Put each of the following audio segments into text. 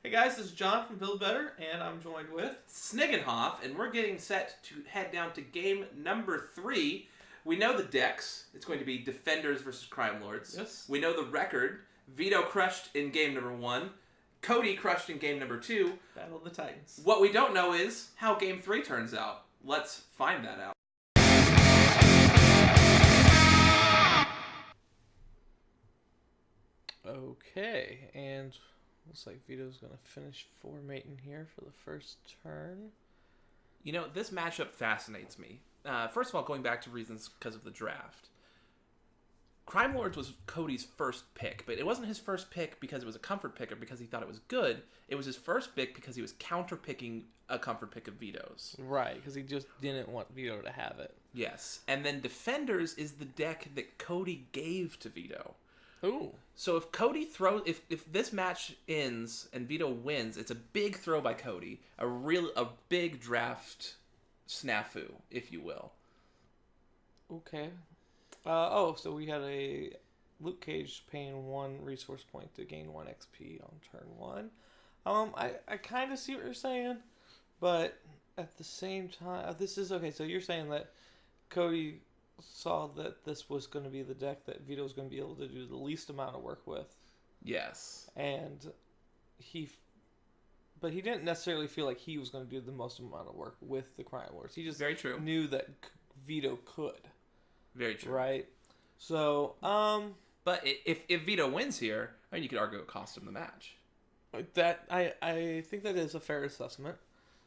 Hey guys, this is John from Build Better, and I'm joined with Sniggenhoff, and we're getting set to head down to game number 3. We know the decks. It's going to be Defenders versus Crime Lords. Yes. We know the record. Vito crushed in game number 1. Cody crushed in game number 2. Battle of the Titans. What we don't know is how game 3 turns out. Let's find that out. Okay, and looks like Vito's going to finish formatting here for the first turn. You know, this matchup fascinates me. First of all, going back to reasons because of the draft. Crime Lords was Cody's first pick, but it wasn't his first pick because it was a comfort pick or because he thought it was good. It was his first pick because he was counter-picking a comfort pick of Vito's. Right, because he just didn't want Vito to have it. Yes, and then Defenders is the deck that Cody gave to Vito. Ooh. So if Cody throws, if this match ends and Vito wins, it's a big throw by Cody, a big draft snafu, if you will. Okay. So we had a Luke Cage paying 1 resource point to gain 1 XP on turn 1. I kind of see what you're saying, but at the same time, this is okay. So you're saying that Cody saw that this was going to be the deck that Vito was going to be able to do the least amount of work with. Yes. And but he didn't necessarily feel like he was going to do the most amount of work with the Crime Lords. He just Very true. knew that Vito could. Very true. Right. So, but if Vito wins here, I mean, you could argue it cost him the match. that I think that is a fair assessment.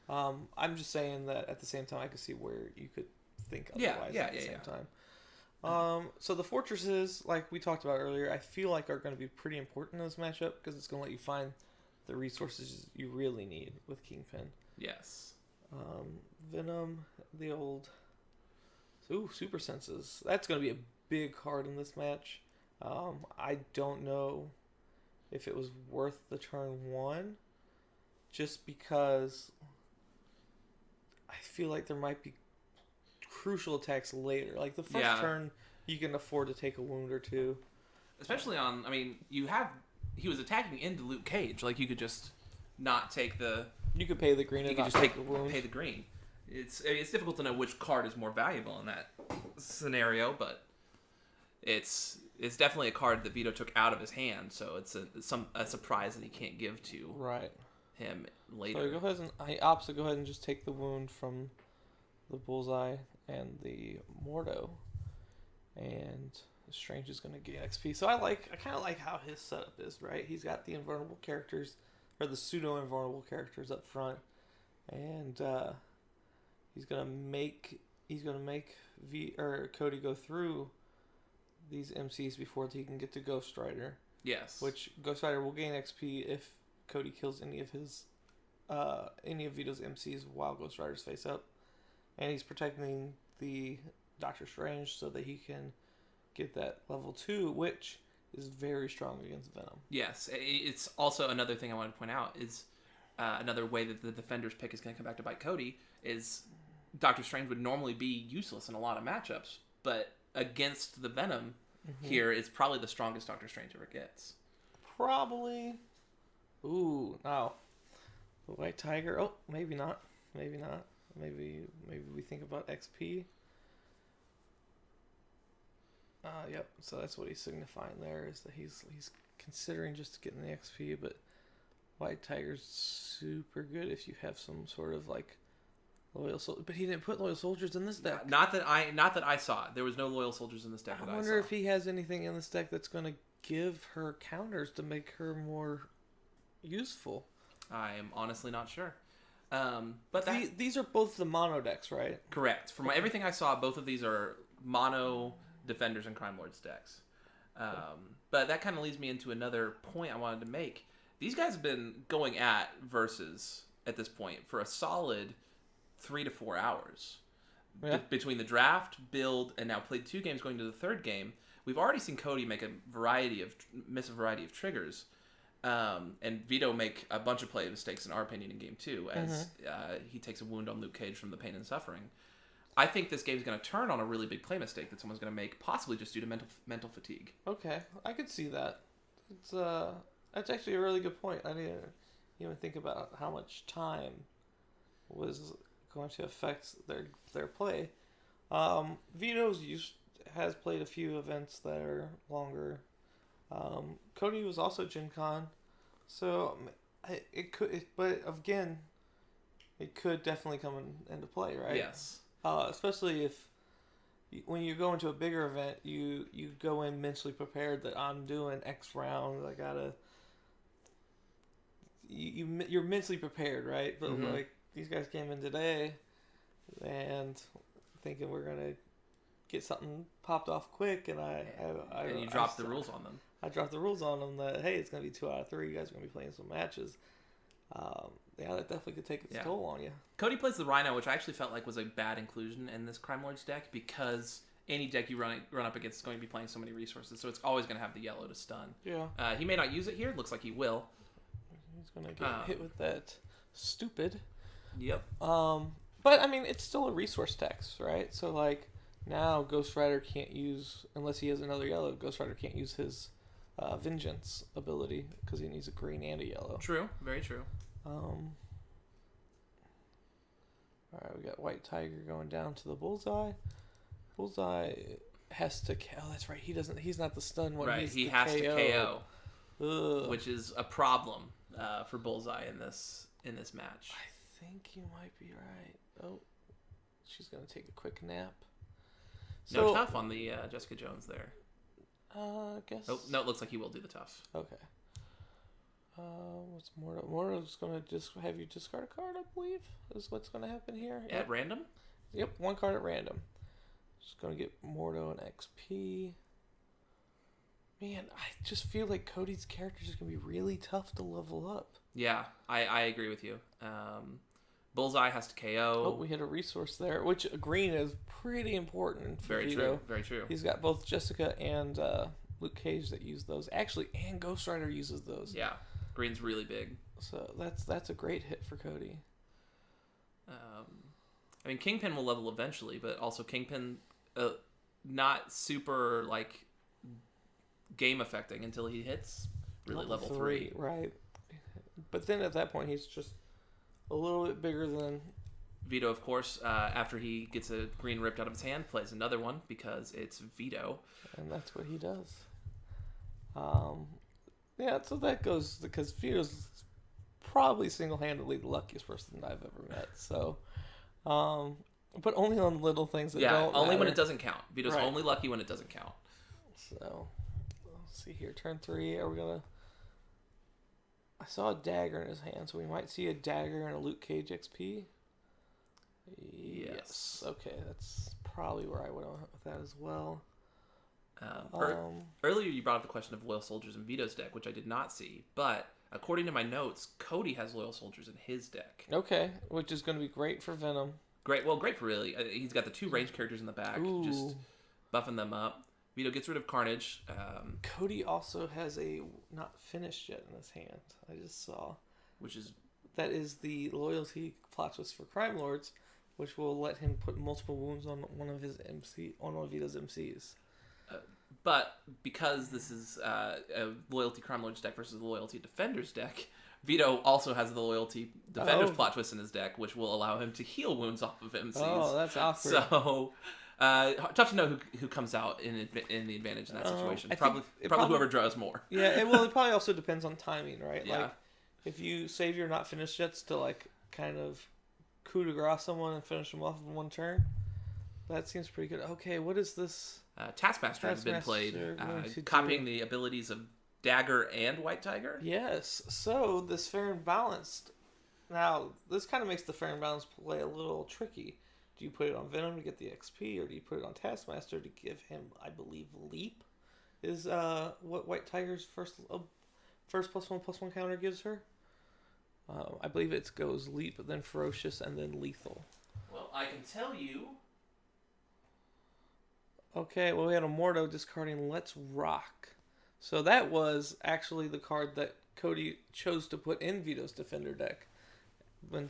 I'm just saying that at the same time, I could see where you could think otherwise at the same time. So the fortresses, like we talked about earlier, I feel like are going to be pretty important in this matchup because it's going to let you find the resources you really need with Kingpin. Yes. Venom, the old... Super senses. That's going to be a big card in this match. I don't know if it was worth the turn 1, just because I feel like there might be crucial attacks later. Like the first turn, you can afford to take a wound or two. Especially on, I mean, he was attacking into Luke Cage. Like, you could just not take the... You could pay the green and not take the wound. Pay the green. It's difficult to know which card is more valuable in that scenario, but it's definitely a card that Vito took out of his hand, so it's a surprise that he can't give to him later. So go ahead and just take the wound from the Bullseye and the Mordo, and Strange is going to get XP. So I kind of like how his setup is, right? He's got the invulnerable characters, or the pseudo invulnerable characters up front, and he's gonna make Cody go through these MCs before he can get to Ghost Rider. Yes. Which Ghost Rider will gain XP if Cody kills any of Vito's MCs while Ghost Rider's face up, and he's protecting the Doctor Strange so that he can get that level 2, which is very strong against Venom. Yes. It's also another thing I want to point out is another way that the Defender's pick is going to come back to bite Cody is Doctor Strange would normally be useless in a lot of matchups, but against the Venom here, it's probably the strongest Doctor Strange ever gets. Probably. Ooh, now the White Tiger. Oh, maybe not. Maybe not. Maybe we think about XP. Yep. So that's what he's signifying there, is that he's considering just getting the XP, but White Tiger's super good if you have some sort of like loyal soldier. But he didn't put loyal soldiers in this deck. Not that I saw it. There was no loyal soldiers in this deck. I wonder if he has anything in this deck that's going to give her counters to make her more useful. I am honestly not sure. But these are both the mono decks, right? Correct. From everything I saw, both of these are mono Defenders and Crime Lords decks. But that kind of leads me into another point I wanted to make. These guys have been going at versus at this point for a solid 3 to 4 hours. Yeah. Between the draft, build, and now played 2 games going to the 3rd game. We've already seen Cody miss a variety of triggers. And Vito make a bunch of play mistakes, in our opinion, in game 2, as he takes a wound on Luke Cage from the pain and suffering. I think this game's going to turn on a really big play mistake that someone's going to make, possibly just due to mental fatigue. Okay, I could see that. That's actually a really good point. even think about how much time was going to affect their play. Vito's has played a few events that are longer. Cody was also Gen Con, so but again, it could definitely come into play, right? Yes. Especially if when you go into a bigger event, you go in mentally prepared that I'm doing X round. I gotta. You're mentally prepared, right? But like these guys came in today, and thinking we're gonna get something popped off quick, and you dropped the rules on them. I dropped the rules on them that hey, it's gonna be 2 out of 3. You guys are gonna be playing some matches. Yeah, that definitely could take its toll on you. Cody plays the Rhino, which I actually felt like was a bad inclusion in this Crime Lords deck because any deck you run up against is going to be playing so many resources, so it's always going to have the yellow to stun. Yeah. He may not use it here. Looks like he will. He's going to get hit with that stupid. Yep. But, I mean, it's still a resource tax, right? So, like, now Ghost Rider can't use, unless he has another yellow, Ghost Rider can't use his Vengeance ability because he needs a green and a yellow. True. Very true. All right, we got White Tiger going down to the Bullseye. Bullseye has to. Oh, that's right. He's not the stun one. Right. He has to KO, which is a problem for Bullseye in this match. I think you might be right. Oh, she's gonna take a quick nap. No tough on the Jessica Jones there. I guess. Oh no, it looks like he will do the tough. Okay. What's Mordo? Mordo's going to just have you discard a card, I believe, is what's going to happen here. At random? Yep, 1 card at random. Just going to get Mordo an XP. Man, I just feel like Cody's character is going to be really tough to level up. Yeah, I agree with you. Bullseye has to KO. Oh, we hit a resource there, which green is pretty important for Vito. True, very true. He's got both Jessica and Luke Cage that use those. Actually, and Ghost Rider uses those. Yeah. Green's really big. So that's a great hit for Cody. I mean, Kingpin will level eventually, but also Kingpin not super, like, game affecting until he hits really level 3. Right. But then at that point, he's just a little bit bigger than... Vito, of course, after he gets a green ripped out of his hand, plays another one because it's Vito. And that's what he does. Yeah, so that goes because Vito's probably single-handedly the luckiest person I've ever met. So, but only on little things that don't only matter. when it doesn't count. Vito's only lucky when it doesn't count. So, let's see here. Turn 3. Are we gonna? I saw a dagger in his hand, so we might see a dagger and a Luke Cage XP. Yes. Okay, that's probably where I went with that as well. Earlier you brought up the question of loyal soldiers in Vito's deck, which I did not see, but according to my notes, Cody has loyal soldiers in his deck. Okay, which is going to be great for Venom. Great for really. He's got the 2 ranged characters in the back, just buffing them up. Vito gets rid of Carnage. Cody also has a not finished yet in his hand. I just saw, that is the loyalty plot twist for Crime Lords, which will let him put multiple wounds on one of Vito's MCs. But because this is a loyalty Crime Lords deck versus a loyalty Defenders deck, Vito also has the loyalty Defenders plot twist in his deck, which will allow him to heal wounds off of MCs. Oh, that's awkward. So tough to know who comes out in the advantage in that situation. Probably whoever draws more. Yeah, it probably also depends on timing, right? Yeah. Like if you save your not finished jets to like kind of coup de grace someone and finish them off in 1 turn, that seems pretty good. Okay, what is this? Taskmaster has been played, copying the abilities of Dagger and White Tiger. Yes, so this fair and balanced. Now, this kind of makes the fair and balanced play a little tricky. Do you put it on Venom to get the XP, or do you put it on Taskmaster to give him, I believe, Leap? Is what White Tiger's first +1/+1 counter gives her? I believe it goes Leap, then Ferocious, and then Lethal. Well, I can tell you. Okay, well, we had a Mordo discarding Let's Rock. So that was actually the card that Cody chose to put in Vito's Defender deck when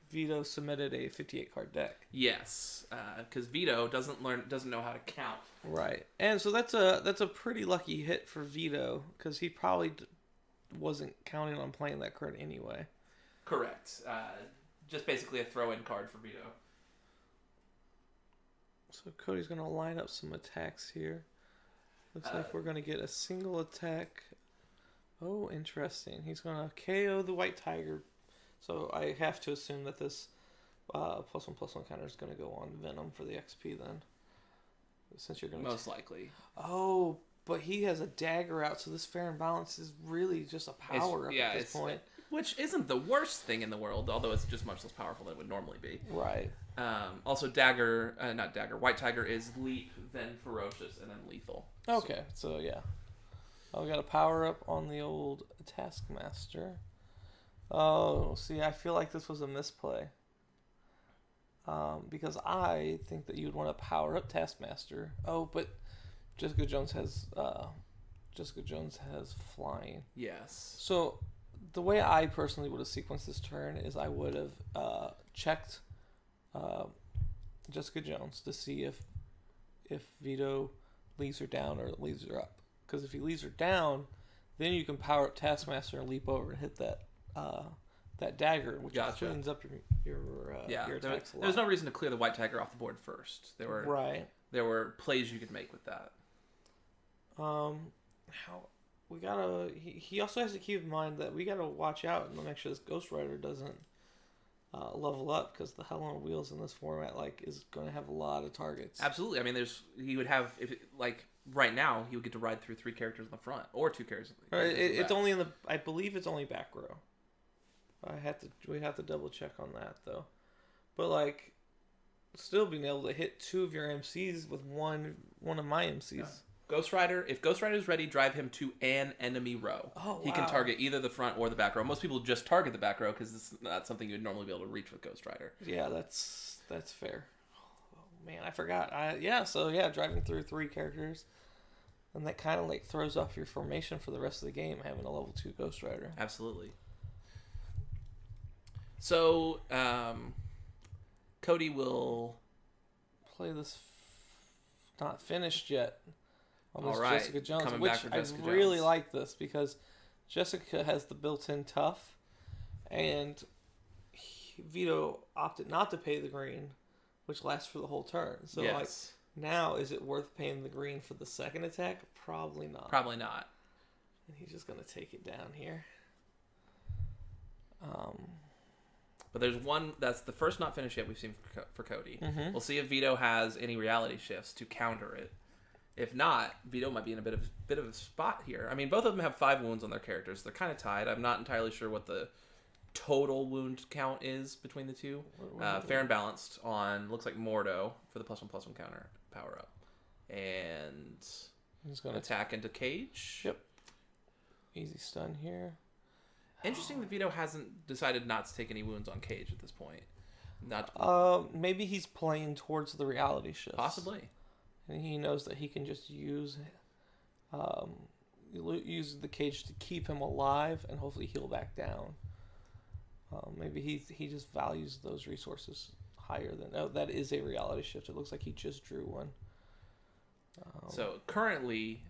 Vito submitted a 58-card deck. Yes, because Vito doesn't know how to count. Right, and so that's a pretty lucky hit for Vito because he probably wasn't counting on playing that card anyway. Correct. Just basically a throw-in card for Vito. So Cody's going to line up some attacks here. Looks like we're going to get a single attack. Oh, interesting. He's going to KO the White Tiger. So I have to assume that this +1/+1 counter is going to go on Venom for the XP then. Since you're going to most likely. Oh, but he has a dagger out, so this fair and balance is really just a power at this point. Which isn't the worst thing in the world, although it's just much less powerful than it would normally be. Right. Also, White Tiger is Leap, then Ferocious, and then Lethal. Okay, so yeah. Oh, we got a power up on the old Taskmaster. Oh, see, I feel like this was a misplay. Because I think that you'd want to power up Taskmaster. Oh, but Jessica Jones has flying. Yes. So the way I personally would have sequenced this turn is I would have checked Jessica Jones to see if Vito leaves her down or leaves her up. Because if he leaves her down, then you can power up Taskmaster and leap over and hit that dagger, which cleans up your attacks a lot. There's no reason to clear the White Tiger off the board first. There were plays you could make with that. He also has to keep in mind that we gotta watch out and make sure this Ghost Rider doesn't level up, because the Hell on Wheels in this format is going to have a lot of targets. Absolutely. I mean, he would have right now he would get to ride through 3 characters in the front or 2 characters. It's only I believe it's only back row. We have to double check on that though, but still being able to hit 2 of your MCs with one of my MCs. Yeah. Ghost Rider, if Ghost Rider is ready, drive him to an enemy row. Oh, wow. He can target either the front or the back row. Most people just target the back row because it's not something you'd normally be able to reach with Ghost Rider. Yeah, that's fair. Oh, man, I forgot. Driving through 3 characters, and that kind of throws off your formation for the rest of the game, having a level 2 Ghost Rider. Absolutely. So, Cody will play this not finished yet. All right. Jessica Jones, Coming which back for Jessica I really Jones. like this because Jessica has the built-in tough, and Vito opted not to pay the green, which lasts for the whole turn. So yes. Now is it worth paying the green for the second attack? Probably not. Probably not. And he's just gonna take it down here. But there's one that's the first not finished yet we've seen for Cody. Mm-hmm. We'll see if Vito has any reality shifts to counter it. If not, Vito might be in a bit of a spot here. I mean, both of them have 5 wounds on their characters. They're kind of tied. I'm not entirely sure what the total wound count is between the two. Fair and balanced on, looks like Mordo for the +1/+1 counter power up. And he's going to attack into Cage. Yep. Easy stun here. Interesting that Vito hasn't decided not to take any wounds on Cage at this point. Maybe he's playing towards the reality shift. Possibly. And he knows that he can just use the Cage to keep him alive and hopefully heal back down. Maybe he just values those resources higher than... Oh, that is a reality shift. It looks like he just drew one. So currently,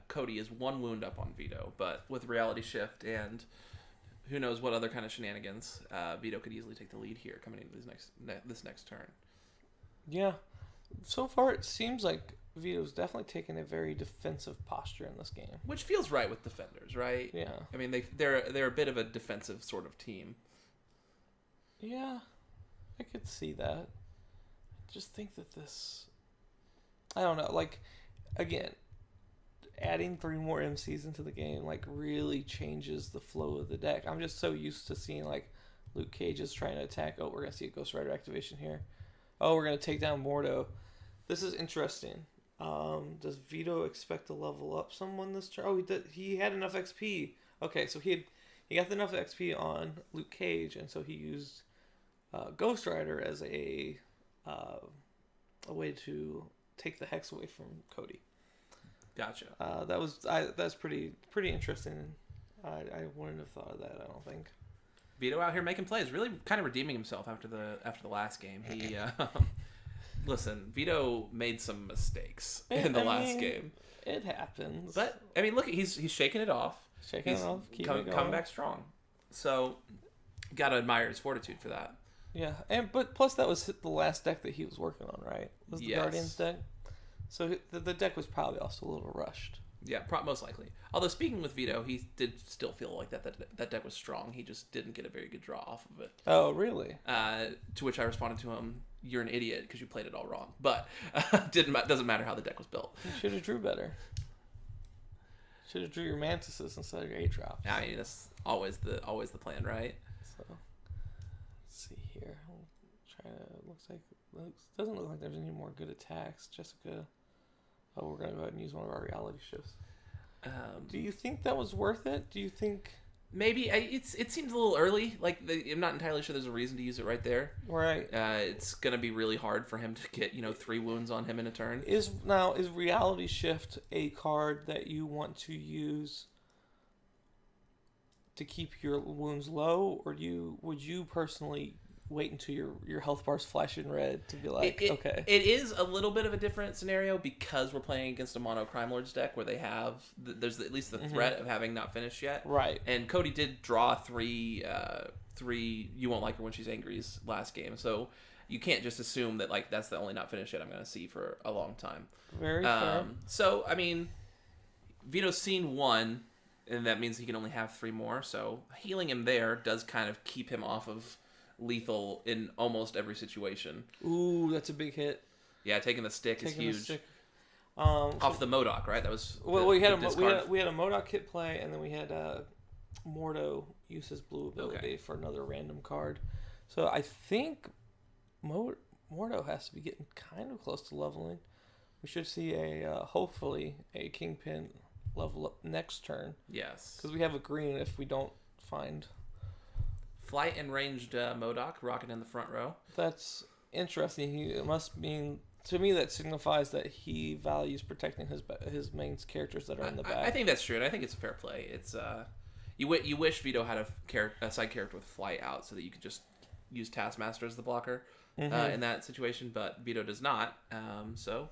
Cody is 1 wound up on Vito, but with reality shift and who knows what other kind of shenanigans, Vito could easily take the lead here coming into this next turn. Yeah. So far, it seems like Vito's definitely taken a very defensive posture in this game, which feels right with defenders, right? Yeah. I mean, they're a bit of a defensive sort of team. Yeah, I could see that. I just think that this, I don't know. Again, adding 3 more MCs into the game really changes the flow of the deck. I'm just so used to seeing Luke Cage is trying to attack. Oh, we're gonna see a Ghost Rider activation here. Oh, we're going to take down Mordo. This is interesting. Does Vito expect to level up someone this turn? Oh, he had enough XP. Okay, so he got enough XP on Luke Cage, and so he used Ghost Rider as a way to take the hex away from Cody. Gotcha. That's pretty interesting. I wouldn't have thought of that, I don't think. Vito out here making plays, really kind of redeeming himself after the last game. He listen, Vito made some mistakes in the last game. It happens. But I mean, look, he's shaking it off. Shaking it off, keep it going. Come back strong. So, gotta admire his fortitude for that. Yeah, but plus that was the last deck that he was working on, right? Was the Guardians deck? So the deck was probably also a little rushed. Yeah, most likely. Although speaking with Vito, he did still feel like that deck was strong. He just didn't get a very good draw off of it. Oh, really? To which I responded to him, "You're an idiot because you played it all wrong." But doesn't matter how the deck was built. You should have drew better. Should have drew your Mantises instead of your 8-drops. I mean, that's always the plan, right? So, let's see here. Doesn't look like there's any more good attacks. Jessica. Oh, we're gonna go ahead and use one of our reality shifts. Do you think that was worth it? Do you think maybe it seems a little early? Like I'm not entirely sure there's a reason to use it right there. Right. It's gonna be really hard for him to get 3 wounds on him in a turn. Is reality shift a card that you want to use to keep your wounds low, or would you personally wait until your health bars flash in red to be like, okay? It is a little bit of a different scenario because we're playing against a mono Crime Lords deck where they have there's at least the threat of having not finished yet. Right. And Cody did draw three You Won't Like Her When She's Angry's last game, so you can't just assume that like that's the only not finished yet I'm going to see for a long time. Very fair. So I mean, Vito's seen 1, and that means he can only have 3 more. So healing him there does kind of keep him off of lethal in almost every situation. Ooh, that's a big hit. Yeah, taking the stick is huge. Off the MODOK, right? That was we had a MODOK hit play, and then we had Mordo use his blue ability for another random card. So I think Mordo has to be getting kind of close to leveling. We should see hopefully a Kingpin level up next turn. Yes, because we have a green if we don't find. Flight and ranged MODOK rocking in the front row. That's interesting. It must mean, to me, that signifies that he values protecting his main characters that are in the back. I think that's true, and I think it's a fair play. It's you wish Vito had a side character with Flight out so that you could just use Taskmaster as the blocker in that situation, but Vito does not. So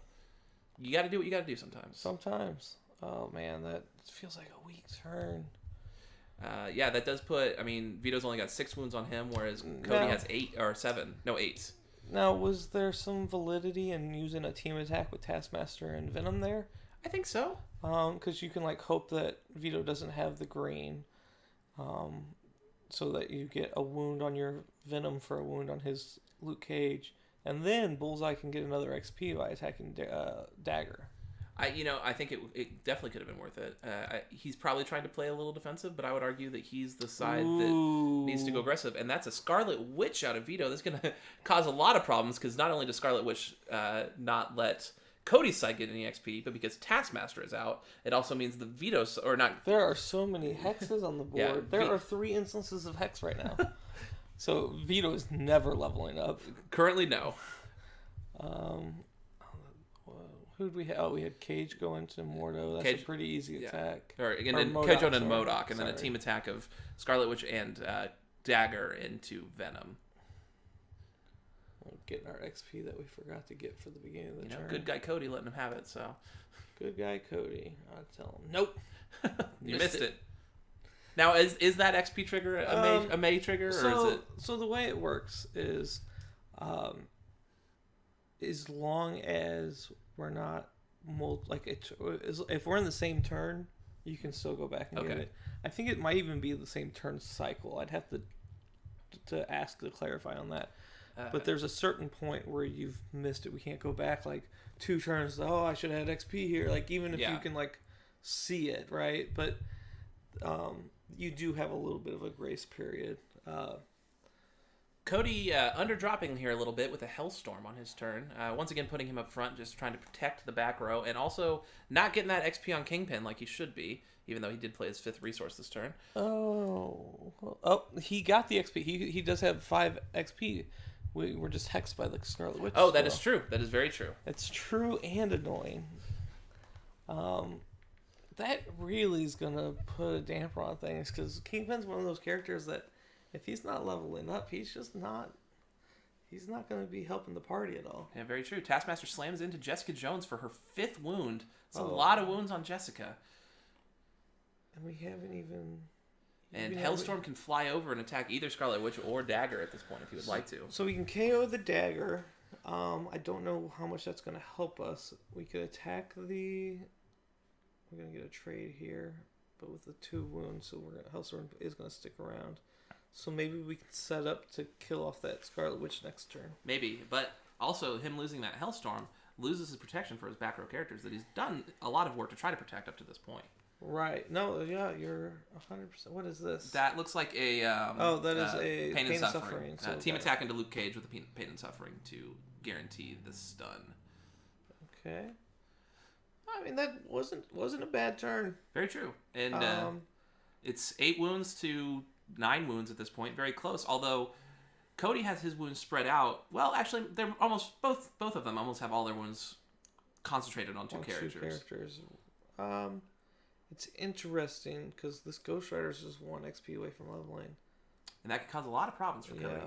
you got to do what you got to do sometimes. Sometimes. Oh man, that feels like a weak turn. Yeah, that does put. I mean, Vito's only got 6 wounds on him, whereas Cody has 8 or 7. No, 8. Now, was there some validity in using a team attack with Taskmaster and Venom there? I think so. Because you can like hope that Vito doesn't have the green, so that you get a wound on your Venom for a wound on his Luke Cage, and then Bullseye can get another XP by attacking Dagger. I think it definitely could have been worth it. He's probably trying to play a little defensive, but I would argue that he's the side that needs to go aggressive, and that's a Scarlet Witch out of Vito. That's going to cause a lot of problems because not only does Scarlet Witch not let Cody's side get any XP, but because Taskmaster is out, it also means the Vito's or not. There are so many hexes on the board. Yeah, there are 3 instances of hex right now, so Vito is never leveling up. Currently, no. Who did we have? Oh, we had Cage go into Mordo. That's a pretty easy attack. Or Cage on MODOK, and then a team attack of Scarlet Witch and Dagger into Venom. Getting our XP that we forgot to get for the beginning of the turn. Good guy Cody letting him have it. So, good guy Cody. I'll tell him. Nope. You missed it. Now, is that XP trigger a May trigger, or is it? So the way it works is, as long as we're not if we're in the same turn, you can still go back and get it. I think it might even be the same turn cycle. I'd have to ask to clarify on that. But there's a certain point where you've missed it. We can't go back like 2 turns. Oh, I should have had XP here. Like even if you can like see it, right? But you do have a little bit of a grace period. Cody underdropping here a little bit with a Hellstorm on his turn. Once again, putting him up front, just trying to protect the back row, and also not getting that XP on Kingpin like he should be, even though he did play his 5th resource this turn. Oh, he got the XP. He does have 5 XP. We're just hexed by the Scarlet Witch. Oh, that is true. That is very true. It's true and annoying. That really is going to put a damper on things, because Kingpin's one of those characters that if he's not leveling up, he's not going to be helping the party at all. Yeah, very true. Taskmaster slams into Jessica Jones for her 5th wound. It's a lot of wounds on Jessica. And we haven't even... And Hailstorm can fly over and attack either Scarlet Witch or Dagger at this point if he would like to. So we can KO the Dagger. I don't know how much that's going to help us. We could attack the... We're going to get a trade here, but with the 2 wounds, so Hailstorm is going to stick around. So maybe we can set up to kill off that Scarlet Witch next turn. Maybe, but also him losing that Hailstorm loses his protection for his back row characters that he's done a lot of work to try to protect up to this point. Right. No, yeah, you're 100%. What is this? That looks like a... that is a Pain and Suffering. So team attack into Luke Cage with the Pain and Suffering to guarantee the stun. Okay. I mean, that wasn't a bad turn. Very true. And it's 8 wounds to 9 wounds at this point. Very close. Although Cody has his wounds spread out. Well, actually, they're almost... Both of them almost have all their wounds concentrated on two characters. It's interesting because this Ghost Rider is just 1 XP away from leveling. And that could cause a lot of problems for Cody.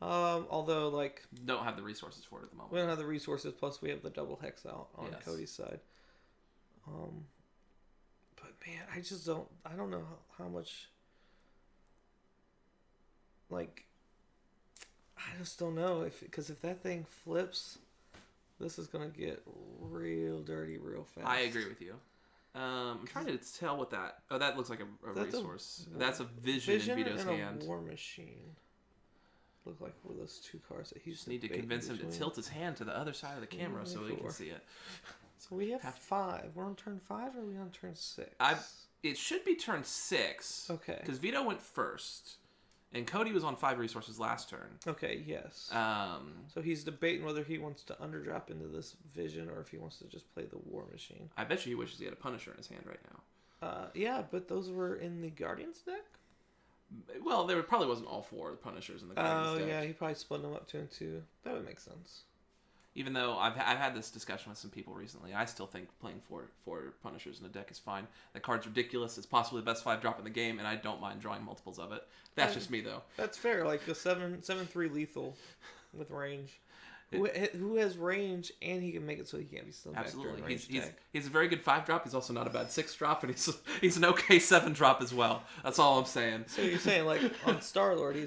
Although, like... Don't have the resources for it at the moment. We don't have the resources, plus we have the double hex out on Cody's side. But, man, I don't know how much... Like, I just don't know. Because if that thing flips, this is going to get real dirty real fast. I agree with you. I'm trying to tell what that... Oh, that looks like a resource. That's a vision in Vito's hand. A War Machine. Look like one of those 2 cards that he's... Just need to convince him to tilt his hand to the other side of the camera so he can see it. So we have 5. We're on turn 5 or are we on turn 6? It should be turn 6. Okay. Because Vito went first. And Cody was on 5 resources last turn. Okay, yes. So he's debating whether he wants to underdrop into this vision or if he wants to just play the War Machine. I bet you he wishes he had a Punisher in his hand right now. Yeah, but those were in the Guardians deck? Well, there probably wasn't all 4 Punishers in the Guardians deck. Oh, yeah, he probably split them up 2 and 2. That would make sense. Even though I've had this discussion with some people recently, I still think playing 4 Punishers in a deck is fine. The card's ridiculous. It's possibly the best 5-drop in the game, and I don't mind drawing multiples of it. That's just me, though. That's fair. Like the 7/3 lethal with range. Who has range and he can make it so he can't be still back. Absolutely. He's a very good 5-drop. He's also not a bad 6-drop, and he's an okay 7-drop as well. That's all I'm saying. So you're saying like on Star-Lord, you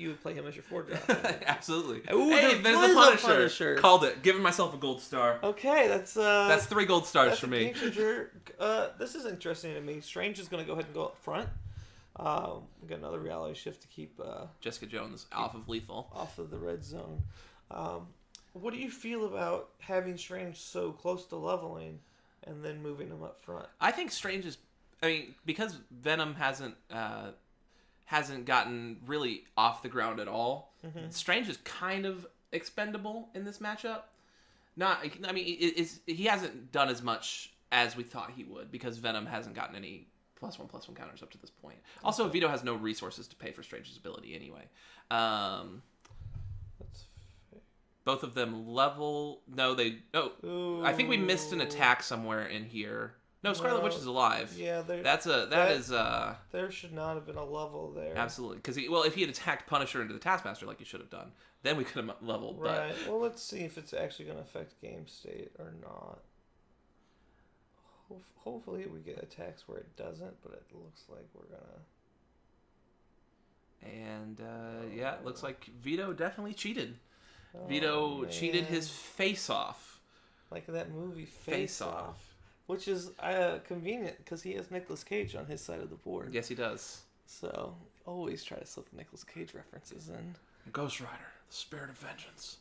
would play him as your 4-drop. Absolutely. Ooh, hey, there's a Punisher. Called it. Giving myself a gold star. Okay, that's 3 gold stars for me. This is interesting to me. Strange is going to go ahead and go up front. We got another reality shift to keep Jessica Jones off of lethal, off of the red zone. What do you feel about having Strange so close to leveling and then moving him up front? I think Strange is... I mean, because Venom hasn't gotten really off the ground at all, Strange is kind of expendable in this matchup. He hasn't done as much as we thought he would because Venom hasn't gotten any +1/+1 counters up to this point. Also, Vito has no resources to pay for Strange's ability anyway. Both of them level... No, they... Oh, I think we missed an attack somewhere in here. No, Scarlet Witch is alive. Yeah, there should not have been a level there. Absolutely. Because, if he had attacked Punisher into the Taskmaster like he should have done, then we could have leveled. Right. Well, let's see if it's actually going to affect game state or not. Hopefully we get attacks where it doesn't, but it looks like we're going to... And, it looks like Vito definitely cheated. Vito cheated his face off. Like that movie Face Off. Which is convenient because he has Nicolas Cage on his side of the board. Yes, he does. So, always try to slip the Nicolas Cage references in. Ghost Rider, the spirit of vengeance.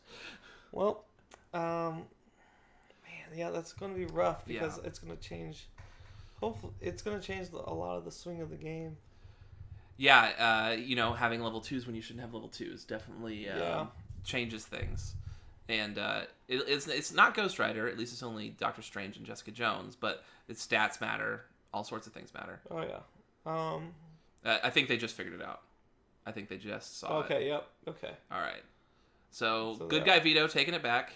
Well, that's going to be rough because it's going to change. Hopefully, it's going to change a lot of the swing of the game. Yeah, having level 2s when you shouldn't have level 2s definitely changes things. And it's not Ghost Rider, at least it's only Doctor Strange and Jessica Jones, but its stats matter, all sorts of things matter. Oh, yeah. I think they just figured it out. I think they just saw it. Okay, yep, okay. All right. So good guy Vito taking it back.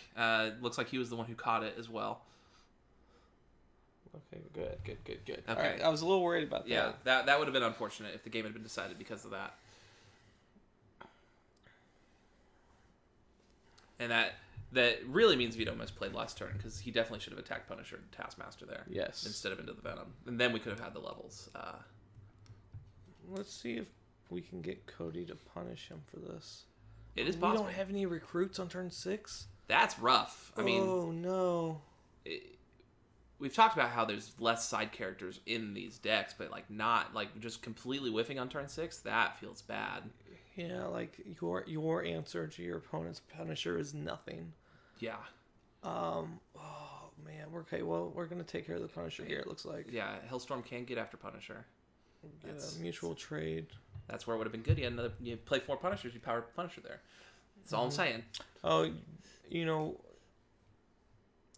Looks like he was the one who caught it as well. Okay, good. Okay. All right, I was a little worried about that. Yeah, that would have been unfortunate if the game had been decided because of that. And That really means Vito misplayed last turn, because he definitely should have attacked Punisher and Taskmaster there. Yes. Instead of into the Venom. And then we could have had the levels. Let's see if we can get Cody to punish him for this. It is possible. We don't have any recruits on turn 6? That's rough. I mean... Oh, no. We've talked about how there's less side characters in these decks, but like not like just completely whiffing on turn 6. That feels bad. Yeah, like your answer to your opponent's Punisher is nothing. Yeah. Oh man. Okay. Well, we're gonna take care of the Punisher here. It looks like. Yeah, Hellstorm can get after Punisher. That's mutual trade. That's where it would have been good. You play 4 Punishers, you power Punisher there. That's all I'm saying. Oh,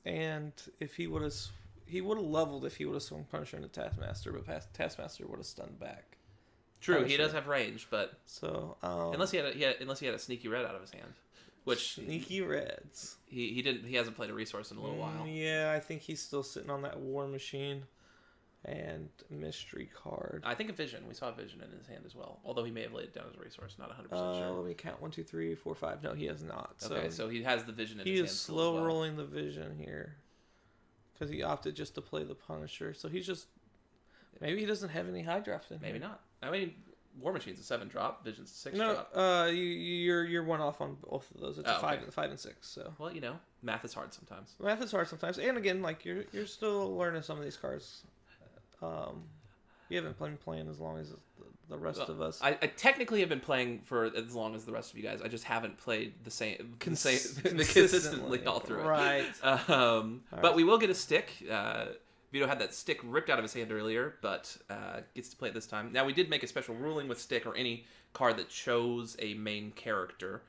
and if he would have leveled if he would have swung Punisher into Taskmaster, but Taskmaster would have stunned back. True, Punisher. he does have range, but unless he had a sneaky red out of his hand, which sneaky reds. He didn't. He hasn't played a resource in a little while. Yeah, I think he's still sitting on that War Machine and Mystery card. I think a Vision. We saw a Vision in his hand as well, although he may have laid it down as a resource. Not 100% sure. Let me count 1, 2, 3, 4, 5. No, he has not. Okay, so he has the Vision in his hand. He is slow rolling the Vision here because he opted just to play the Punisher. So he's just maybe he doesn't have any high drops in. Maybe here. not. I mean, War Machine's a 7 drop, Vision's a 6 drop. No, you're one off on both of those. It's a 5 and 6. So well, math is hard sometimes. Math is hard sometimes, and again, like you're still learning some of these cards. You haven't been playing as long as the rest of us. I technically have been playing for as long as the rest of you guys. I just haven't played the same consistently all through. Right. But we will get a stick. Vito had that stick ripped out of his hand earlier, but gets to play it this time. Now, we did make a special ruling with stick or any card that chose a main character.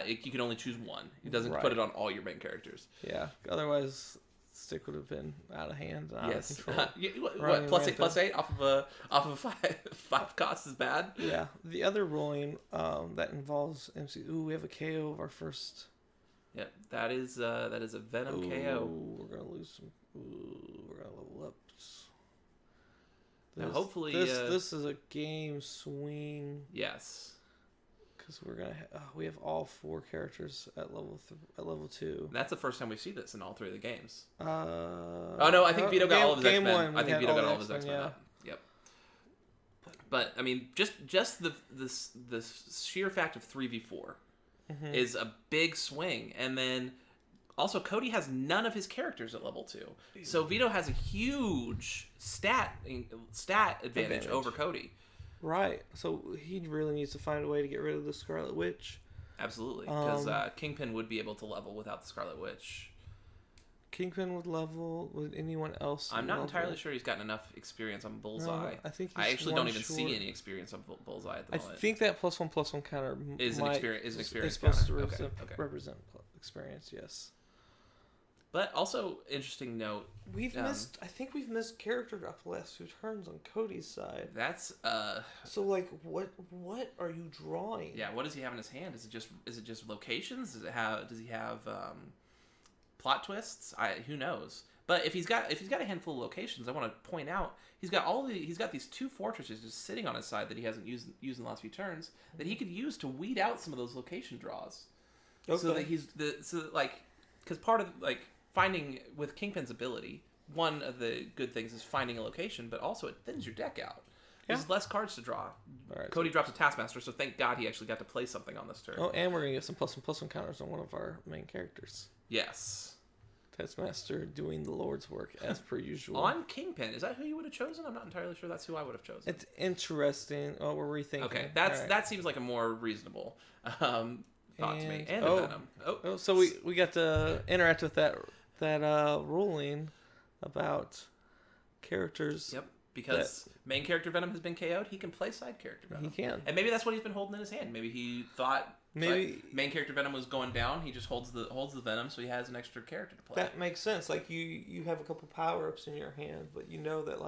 You can only choose one. It doesn't put it on all your main characters. Yeah. Otherwise, stick would have been out of hand, out of control. What, +8 off of a 5 cost is bad? Yeah. The other ruling that involves MC. Ooh, we have a KO of our first. Yep, that is a Venom KO. We're gonna lose some. We're gonna level up. Now, hopefully, this is a game swing. Yes. Because we're gonna we have all 4 characters at level 2. That's the first time we see this in all 3 of the games. Oh no, I think Vito got all of his X-Men. I think Vito got all of his X-Men. X-Men. Yeah. Yep. But I mean, just the sheer fact of 3v4 is a big swing, and then also Cody has none of his characters at level 2, so Vito has a huge stat advantage over Cody. Right. So he really needs to find a way to get rid of the Scarlet Witch. Absolutely, because Kingpin would be able to level without the Scarlet Witch. Kingpin would level. Would anyone else? I'm not entirely sure he's gotten enough experience on Bullseye. No, I think I actually don't even see any experience on Bullseye at the moment. I think that +1/+1 counter is an experience. It's supposed to represent experience. Yes. But also, interesting note. I think we've missed character drop the last 2 turns on Cody's side. That's So like, what are you drawing? Yeah, what does he have in his hand? Is it just locations? Does he have plot twists? Who knows? But if he's got a handful of locations, I want to point out he's got these 2 fortresses just sitting on his side that he hasn't used in the last few turns that he could use to weed out some of those location draws. Okay. So that because part of finding with Kingpin's ability, one of the good things is finding a location, but also it thins your deck out. There's less cards to draw. Right, Cody drops a Taskmaster, so thank God he actually got to play something on this turn. Oh, and we're going to get some +1/+1 counters on one of our main characters. Yes. Taskmaster doing the Lord's work, as per usual. On Kingpin, is that who you would have chosen? I'm not entirely sure that's who I would have chosen. It's interesting. Oh, we're rethinking. Okay, that seems like a more reasonable thought to me. And Venom. So we got to interact with that ruling about characters. Yep, because main character Venom has been KO'd. He can play side character Venom. He can. And maybe that's what he's been holding in his hand. Maybe he thought main character Venom was going down. He just holds the Venom, so he has an extra character to play. That makes sense. Like you have a couple power-ups in your hand, but you know that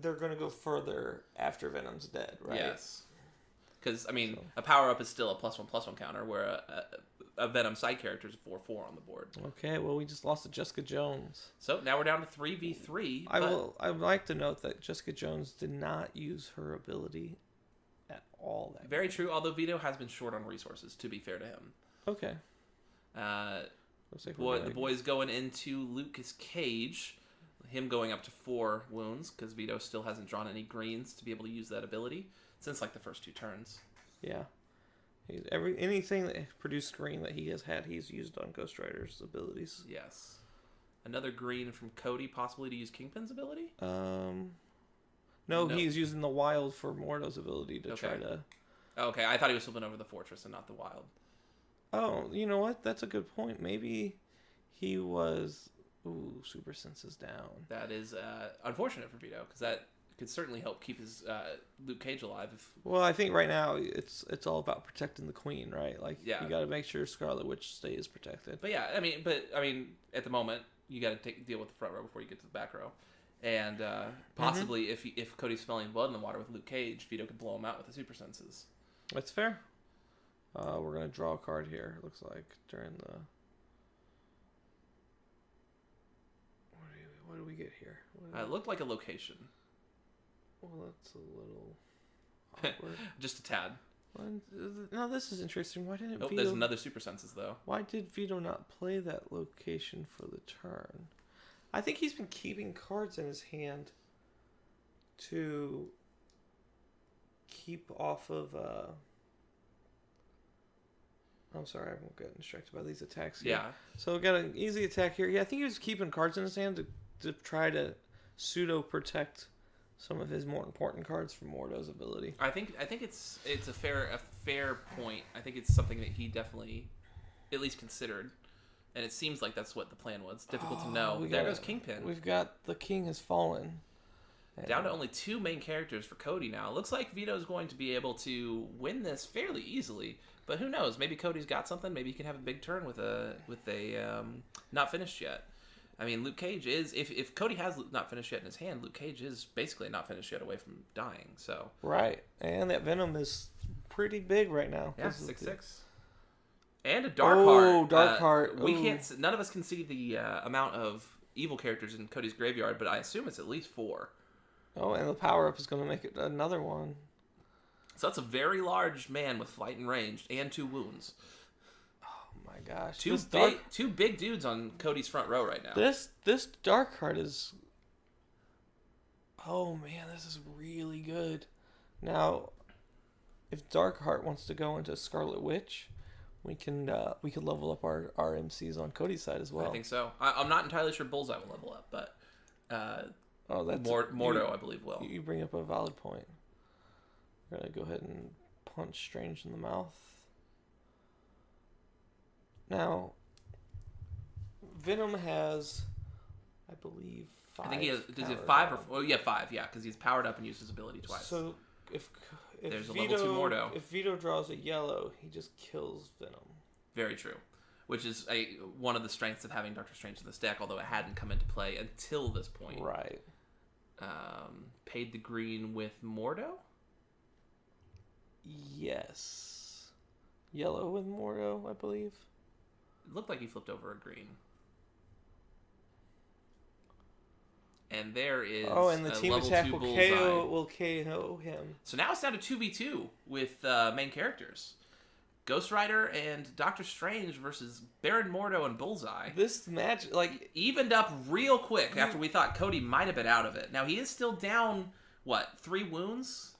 they're going to go further after Venom's dead, right? Yes. Because, I mean, a power-up is still a +1/+1 counter, where a Venom side character is 4/4 on the board. Okay, well, we just lost to Jessica Jones. So, now we're down to 3v3. I would like to note that Jessica Jones did not use her ability at all. Very true, although Vito has been short on resources, to be fair to him. Okay. Looks like The boys going into Lucas Cage. Him going up to 4 wounds because Vito still hasn't drawn any greens to be able to use that ability since like the first 2 turns. Yeah. Anything that produced green that he has had, he's used on Ghost Rider's abilities. Yes. Another green from Cody, possibly to use Kingpin's ability? No, he's using the wild for Mordo's ability to try to... Okay, I thought he was flipping over the fortress and not the wild. Oh, you know what? That's a good point. Maybe he was... Ooh, Super Senses down. That is unfortunate for Vito, because that could certainly help keep his Luke Cage alive. Well, I think right now it's all about protecting the queen, right? Like, yeah. You got to make sure Scarlet Witch stays protected. But yeah, I mean, at the moment, you got to deal with the front row before you get to the back row. And possibly if Cody's smelling blood in the water with Luke Cage, Vito could blow him out with the Super Senses. That's fair. We're going to draw a card here, it looks like, during the... What do we get here? It looked like a location. Well, that's a little awkward. Just a tad. No, this is interesting. Why didn't Vito... There's another Super Senses, though. Why did Vito not play that location for the turn? I think he's been keeping cards in his hand to keep off of... I'm sorry, I'm getting distracted by these attacks here. Yeah. So we got an easy attack here. Yeah, I think he was keeping cards in his hand to try to pseudo-protect some of his more important cards from Mordo's ability. I think it's a fair point. I think it's something that he definitely at least considered, and it seems like that's what the plan was. Difficult to know. There goes Kingpin. We've got the king has fallen. Down to only 2 main characters for Cody now. It looks like Vito's going to be able to win this fairly easily, but who knows? Maybe Cody's got something. Maybe he can have a big turn with a not finished yet. I mean, Luke Cage is, if Cody has not finished yet in his hand, Luke Cage is basically not finished yet away from dying. So right, and that Venom is pretty big right now. Yeah, 6/6. And a Dark Heart. Oh, Dark Heart. We can't. None of us can see the amount of evil characters in Cody's graveyard, but I assume it's at least 4. Oh, and the power up is going to make it another one. So that's a very large man with flight and range and 2 wounds. Oh my gosh! Two big dudes on Cody's front row right now. This Dark Heart is. Oh man, this is really good. Now, if Dark Heart wants to go into Scarlet Witch, we can level up our MCs on Cody's side as well. I think so. I'm not entirely sure Bullseye will level up, but Mordo, I believe, will. You bring up a valid point. We're gonna go ahead and punch Strange in the mouth. Now, Venom has, I believe, 5. I think he has. Does he have 5 or 4? Oh, yeah, 5. Yeah, because he's powered up and used his ability twice. So if there's Vito, a level 2 Mordo. If Vito draws a yellow, he just kills Venom. Very true. Which is one of the strengths of having Doctor Strange in this deck, although it hadn't come into play until this point. Right. Paid the green with Mordo? Yes. Yellow with Mordo, I believe. It looked like he flipped over a green. And there is and the team attack will KO him. So now it's down to 2v2 with main characters. Ghost Rider and Doctor Strange versus Baron Mordo and Bullseye. This match, evened up real quick after we thought Cody might have been out of it. Now, he is still down, 3 wounds?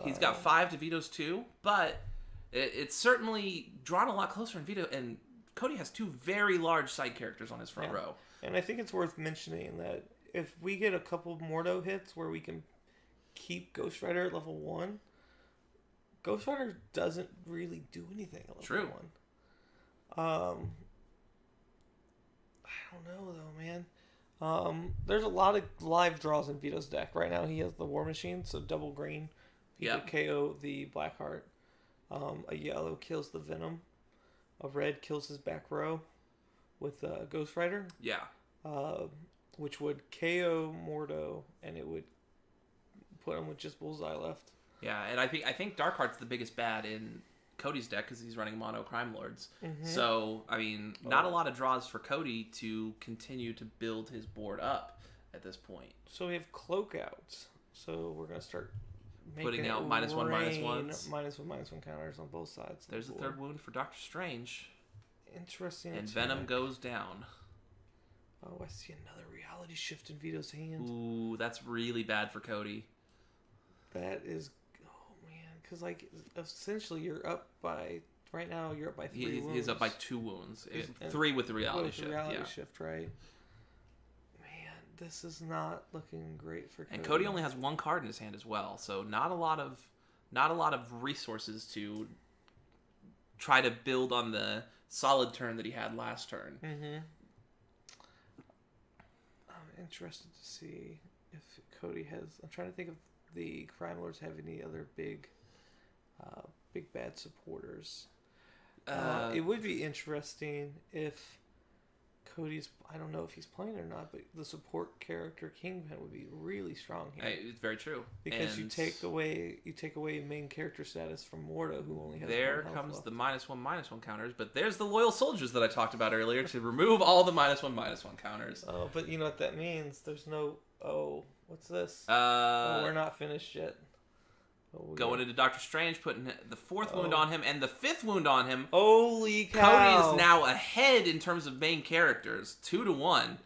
He's got 5 to Vito's 2, but it's certainly drawn a lot closer in Vito, and Cody has 2 very large side characters on his front row. And I think it's worth mentioning that if we get a couple Mordo hits where we can keep Ghost Rider at level 1, Ghost Rider doesn't really do anything at level 1. I don't know, though, man. There's a lot of live draws in Vito's deck. Right now he has the War Machine, so double green. He could KO the Blackheart. A yellow kills the Venom. A red kills his back row with Ghost Rider. Yeah. Which would KO Mordo, and it would put him with just Bullseye left. Yeah, and I think Darkheart's the biggest bad in Cody's deck because he's running mono Crime Lords. Mm-hmm. So, I mean, not a lot of draws for Cody to continue to build his board up at this point. So we have Cloak out. So we're going to start putting out -1/-1s. -1/-1 counters on both sides. There's a 3rd wound for Doctor Strange. Interesting. And attack. Venom goes down. Oh, I see another reality shift in Vito's hand. Ooh, that's really bad for Cody. That is, oh man, because like essentially you're up by right now. You're up by 3 wounds. He's up by 2 wounds. 3 with the reality shift. Reality shift, right? Man, this is not looking great for Cody. And Cody only has 1 card in his hand as well, so not a lot of resources to try to build on the solid turn that he had last turn. Mm-hmm. I'm interested to see if Cody has. I'm trying to think if the Crime Lords have any other big bad supporters. It would be interesting if Cody's. I don't know if he's playing or not, but the support character Kingpin would be really strong here. Hey, it's very true Because you take away main character status from Mordo, who only has. There 1 health comes left. the -1/-1 counters, but there's the loyal soldiers that I talked about earlier to remove all the -1/-1 counters. Oh, but you know what that means? There's no. Oh, what's this? We're not finished yet. Going into Doctor Strange, putting the 4th wound on him and the 5th wound on him. Holy cow! Cody is now ahead in terms of main characters, 2-1.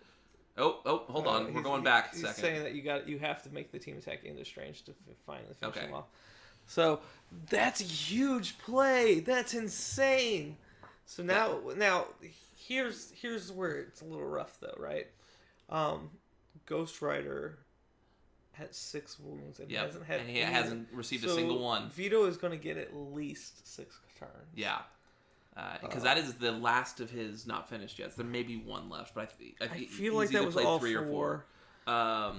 Oh, hold on, we're going back a second. He's saying that you have to make the team attack into Strange to finally finish Okay. him off. So that's a huge play. That's insane. So now here's where it's a little rough though, right? Ghost Rider has 6 wounds and hasn't had. And he hasn't received a single one. Vito is going to get at least 6 turns. Yeah. Because that is the last of his not finished yet. So there may be 1 left, but I feel like that was all 3 or 4. 4.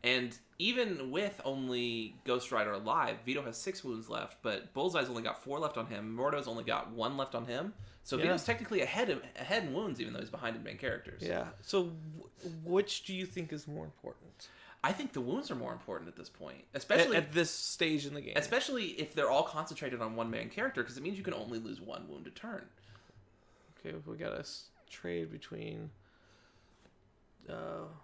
And even with only Ghost Rider alive, Vito has 6 wounds left, but Bullseye's only got 4 left on him. Mordo's only got 1 left on him. So Vito's technically ahead in wounds, even though he's behind in main characters. Yeah. So which do you think is more important? I think the wounds are more important at this point, especially at this stage in the game. Especially if they're all concentrated on one main character, because it means you can only lose 1 wound a turn. Okay, we got a trade between.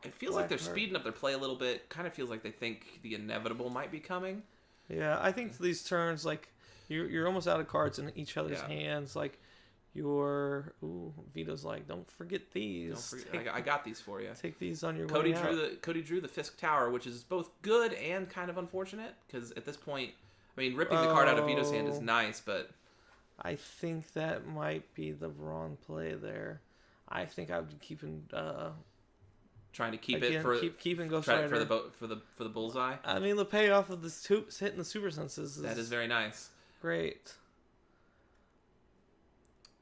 It feels like they're speeding up their play a little bit. Kind of feels like they think the inevitable might be coming. Yeah, I think these turns, like you're almost out of cards in each other's hands. Like Vito's like, don't forget these. I got these for you. Take these on your way out. Cody drew the Fisk Tower, which is both good and kind of unfortunate because at this point, I mean, ripping the card out of Vito's hand is nice, but I think that might be the wrong play there. I think I would be keeping. Trying to keep keeping Ghost Rider for the bullseye. I mean, the payoff of this hitting the super senses is very nice. Great.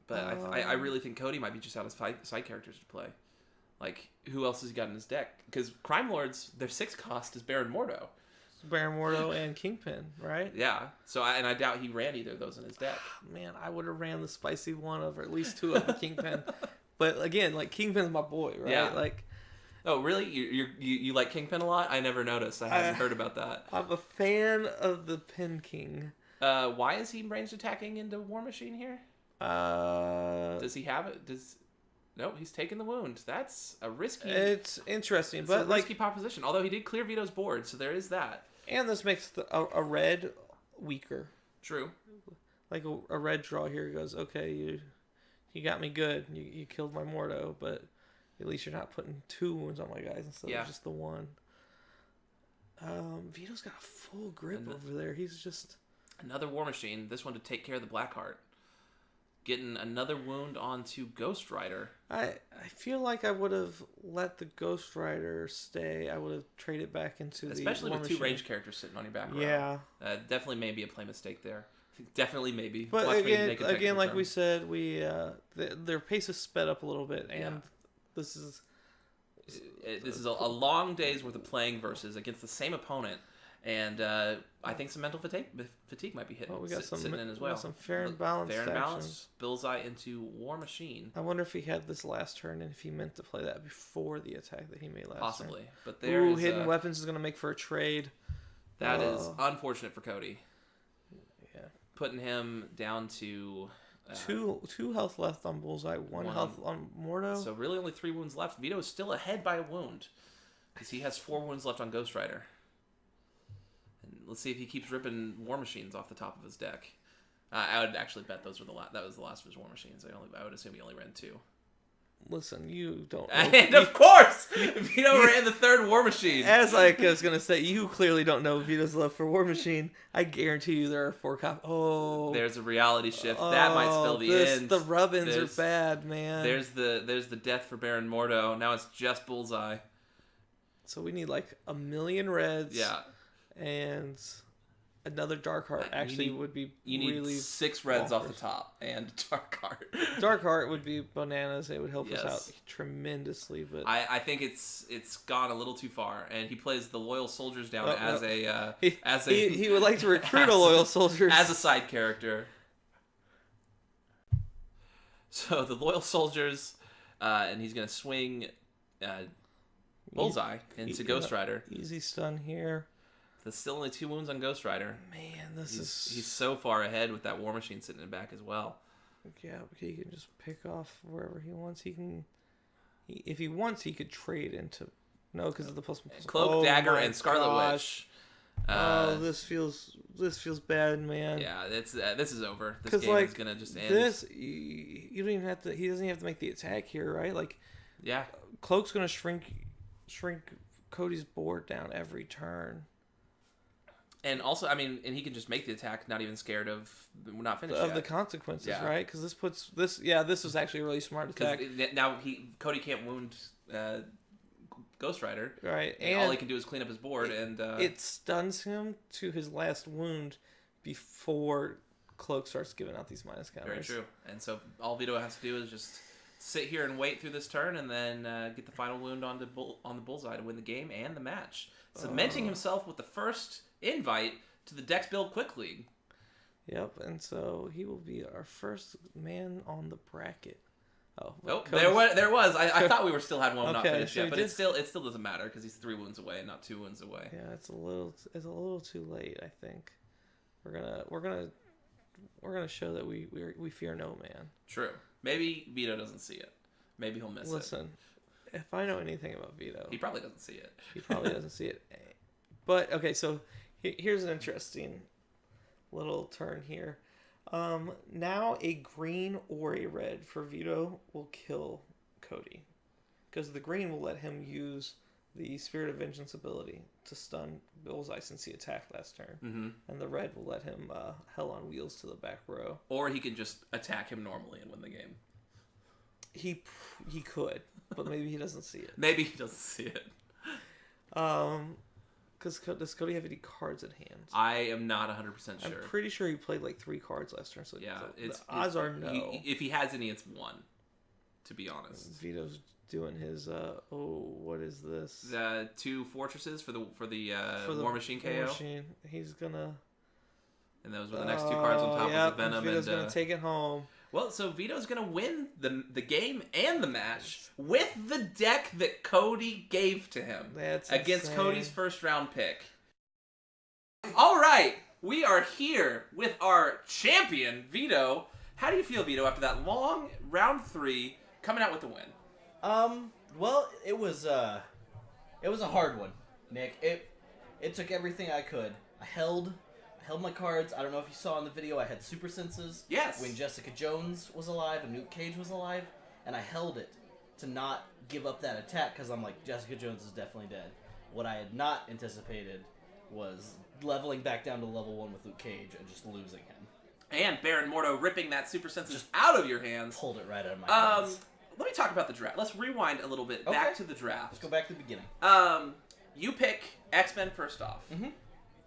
But I really think Cody might be just out of side characters to play. Like, who else has he got in his deck? Because Crime Lords, their 6 cost is Baron Mordo. Baron Mordo and Kingpin, right? Yeah. So I doubt he ran either of those in his deck. Man, I would have ran the spicy one of at least 2 of the Kingpin. But again, like Kingpin's my boy, right? Yeah. Like. Oh, really? You like Kingpin a lot? I never noticed. I hadn't heard about that. I'm a fan of the Pin King. Why is he ranged attacking into War Machine here? Does he have it? No, he's taking the wound. That's a risky. It's interesting, it's but a risky proposition. Although he did clear Vito's board, so there is that. And this makes a red weaker. True. Like a red draw here goes, okay, you got me good. You killed my Mordo, but at least you're not putting 2 wounds on my guys instead of just the 1. Vito's got a full grip over there. He's just another War Machine. This one to take care of the Blackheart. Getting another wound onto Ghost Rider. I feel like I would have let the Ghost Rider stay. I would have traded back into especially the War with Machine. 2 range characters sitting on your back row. Yeah. Definitely may be a play mistake there. Definitely maybe. But again, like we said, their pace is sped up a little bit, and this is a long day's worth of playing versus against the same opponent, and I think some mental fatigue might be hitting. We got sitting in as well. We got some fair and balanced. Bullseye into War Machine. I wonder if he had this last turn and if he meant to play that before the attack that he made last Possibly, turn. But there is hidden weapons is going to make for a trade. That is unfortunate for Cody. Yeah, putting him down to. 2 health left on Bullseye, 1 health on Mordo. So really only 3 wounds left. Vito is still ahead by a wound because he has 4 wounds left on Ghost Rider. And let's see if he keeps ripping War Machines off the top of his deck. I would actually bet those were that was the last of his War Machines. I would assume he only ran 2. Listen, you don't. And of course, Vito ran the 3rd War Machine. As I was gonna say, you clearly don't know Vito's love for War Machine. I guarantee you there are 4 copies. Oh, there's a reality shift that might spell the end. The rub-ins are bad, man. There's the death for Baron Mordo. Now it's just Bullseye. So we need like 1 million reds. Yeah, and another Dark Heart would be you need really 6 reds off the top and Dark Heart. Dark Heart would be bananas. It would help us out tremendously. But I think it's gone a little too far, and he plays the loyal soldiers down he would like to recruit a loyal soldiers as a side character. So the loyal soldiers, and he's gonna swing Bullseye into Ghost Rider. Easy stun here. There's still only 2 wounds on Ghost Rider. Man, he's so far ahead with that War Machine sitting in the back as well. Yeah, he can just pick off wherever he wants. If he wants, he could trade into because of the +1/+1. Cloak, Dagger, and Scarlet Witch. This feels bad, man. Yeah, this is over. This game is gonna just end. You don't even have to. He doesn't even have to make the attack here, right? Like, yeah, Cloak's gonna shrink Cody's board down every turn. And also, I mean, and he can just make the attack, not even scared of not finished the consequences, right? Because this puts this. Yeah, this was actually a really smart attack. Now Cody can't wound Ghost Rider, right? And all he can do is clean up his board, and it stuns him to his last wound before Cloak starts giving out these minus counters. Very true. And so all Vito has to do is just sit here and wait through this turn, and then get the final wound on the Bullseye to win the game and the match, cementing himself with the first invite to the Dex Build Quick League. Yep, and so he will be our first man on the bracket. There was. I thought we were still had one not finished so yet, but it still doesn't matter because he's 3 wounds away, not 2 wounds away. Yeah, it's a little too late. I think we're gonna show that we fear no man. True. Maybe Vito doesn't see it. Maybe he'll miss it. Listen, if I know anything about Vito, he probably doesn't see it. He probably doesn't see it. But okay, so here's an interesting little turn here. Now a green or a red for Vito will kill Cody, because the green will let him use the Spirit of Vengeance ability to stun Bullseye since he attacked last turn, and the red will let him Hell on Wheels to the back row. Or he can just attack him normally and win the game. He could, but maybe he doesn't see it. Maybe he doesn't see it. Because does Cody have any cards at hand? I am not 100% sure. I'm pretty sure he played like 3 cards last turn. So yeah, the odds are no. If he has any, it's 1. To be honest, Vito's doing his. What is this? 2 fortresses for the War Machine KO. Machine. He's gonna. And those were the next 2 cards on top of the Venom. Vito's gonna take it home. Well, so Vito's going to win the game and the match with the deck that Cody gave to him. That's against insane. Cody's first round pick. All right, we are here with our champion, Vito. How do you feel, Vito, after that long round 3 coming out with the win? Well, it was a hard one, Nick. It took everything I could. I held my cards. I don't know if you saw in the video, I had super senses. Yes. When Jessica Jones was alive and Luke Cage was alive, and I held it to not give up that attack because I'm like, Jessica Jones is definitely dead. What I had not anticipated was leveling back down to level 1 with Luke Cage and just losing him. And Baron Mordo ripping that super senses just out of your hands. Pulled it right out of my hands. Let me talk about the draft. Let's rewind a little bit back to the draft. Let's go back to the beginning. You pick X-Men first off. Mm-hmm.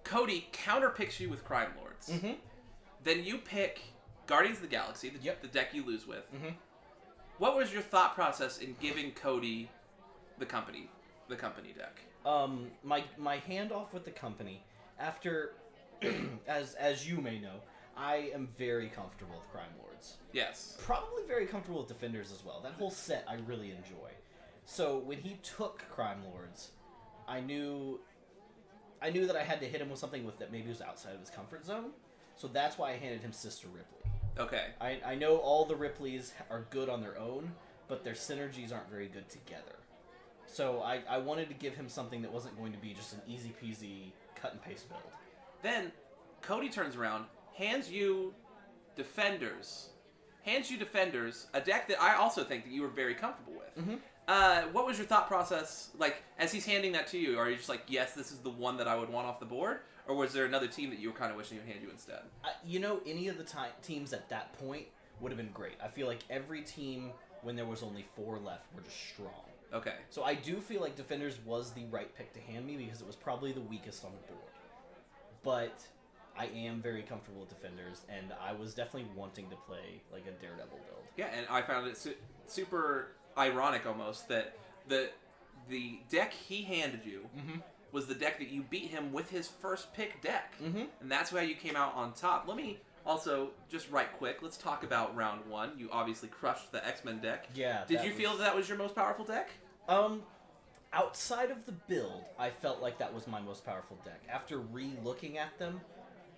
Cody counterpicks you with Crime Lords. Mm-hmm. Then you pick Guardians of the Galaxy, the deck you lose with. Mm-hmm. What was your thought process in giving Cody the company deck? My handoff with the company, after, as you may know, I am very comfortable with Crime Lords. Yes. Probably very comfortable with Defenders as well. That whole set I really enjoy. So when he took Crime Lords, I knew that I had to hit him with something that maybe was outside of his comfort zone. So that's why I handed him Sister Ripley. Okay. I know all the Ripleys are good on their own, but their synergies aren't very good together. So I wanted to give him something that wasn't going to be just an easy peasy cut and paste build. Then Cody turns around, hands you Defenders. Hands you Defenders, a deck that I also think that you were very comfortable with. What was your thought process, like, as he's handing that to you? Are you just like, yes, this is the one that I would want off the board? Or was there another team that you were kind of wishing he would hand you instead? Any of the teams at that point would have been great. I feel like every team, when there was only 4 left, were just strong. Okay. So I do feel like Defenders was the right pick to hand me because it was probably the weakest on the board. But I am very comfortable with Defenders, and I was definitely wanting to play like a Daredevil build. Yeah, and I found it super ironic almost that the deck he handed you was the deck that you beat him with his first pick deck. And that's why you came out on top. Let me also, just right quick, let's talk about round 1. You obviously crushed the X-Men deck. Yeah. Did you feel that was your most powerful deck? Outside of the build, I felt like that was my most powerful deck. After re-looking at them,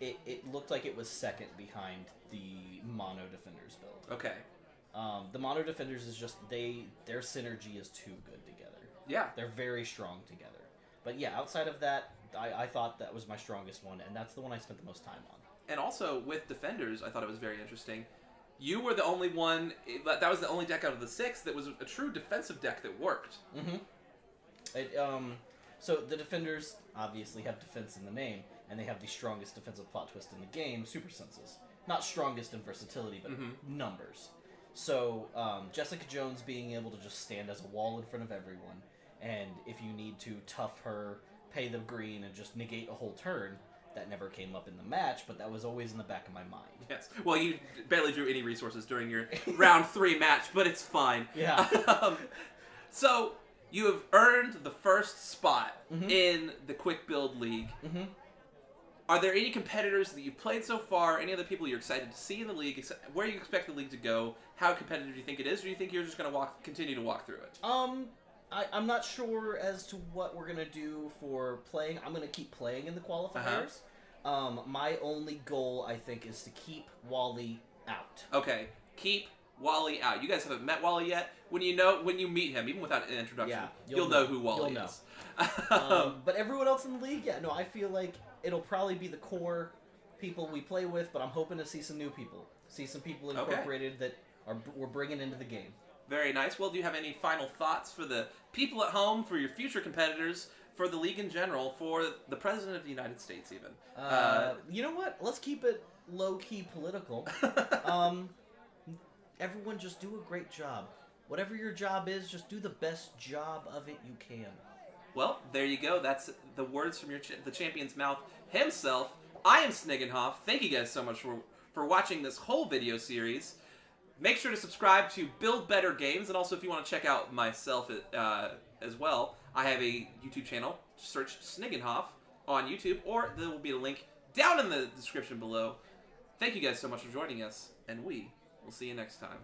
it looked like it was second behind the Mono Defenders build. Okay. The Mono Defenders is just, their synergy is too good together. Yeah. They're very strong together. But yeah, outside of that, I thought that was my strongest one, and that's the one I spent the most time on. And also, with Defenders, I thought it was very interesting. You were the only one, that was the only deck out of the 6 that was a true defensive deck that worked. So the Defenders obviously have defense in the name, and they have the strongest defensive plot twist in the game, Super Senses. Not strongest in versatility, but numbers. So Jessica Jones being able to just stand as a wall in front of everyone, and if you need to tough her, pay the green, and just negate a whole turn, that never came up in the match, but that was always in the back of my mind. Yes. Well, you barely drew any resources during your round 3 match, but it's fine. Yeah. So, you have earned the first spot in the Quick Build League. Are there any competitors that you've played so far, any other people you're excited to see in the league, where you expect the league to go, how competitive do you think it is, or do you think you're just going to continue to walk through it? I'm not sure as to what we're going to do for playing. I'm going to keep playing in the qualifiers. My only goal, I think, is to keep Wally out. Okay, keep Wally out. You guys haven't met Wally yet. When you meet him, even without an introduction, you'll know who Wally is. But everyone else in the league, I feel like it'll probably be the core people we play with, but I'm hoping to see some new people. See some people incorporated that we're bringing into the game. Very nice. Well, do you have any final thoughts for the people at home, for your future competitors, for the league in general, for the President of the United States even? You know what? Let's keep it low-key political. Everyone just do a great job. Whatever your job is, just do the best job of it you can. Well, there you go. That's the words from the champion's mouth himself. I am Sniggenhoff. Thank you guys so much for watching this whole video series. Make sure to subscribe to Build Better Games, and also if you want to check out myself as well, I have a YouTube channel. Search Sniggenhoff on YouTube, or there will be a link down in the description below. Thank you guys so much for joining us, and we will see you next time.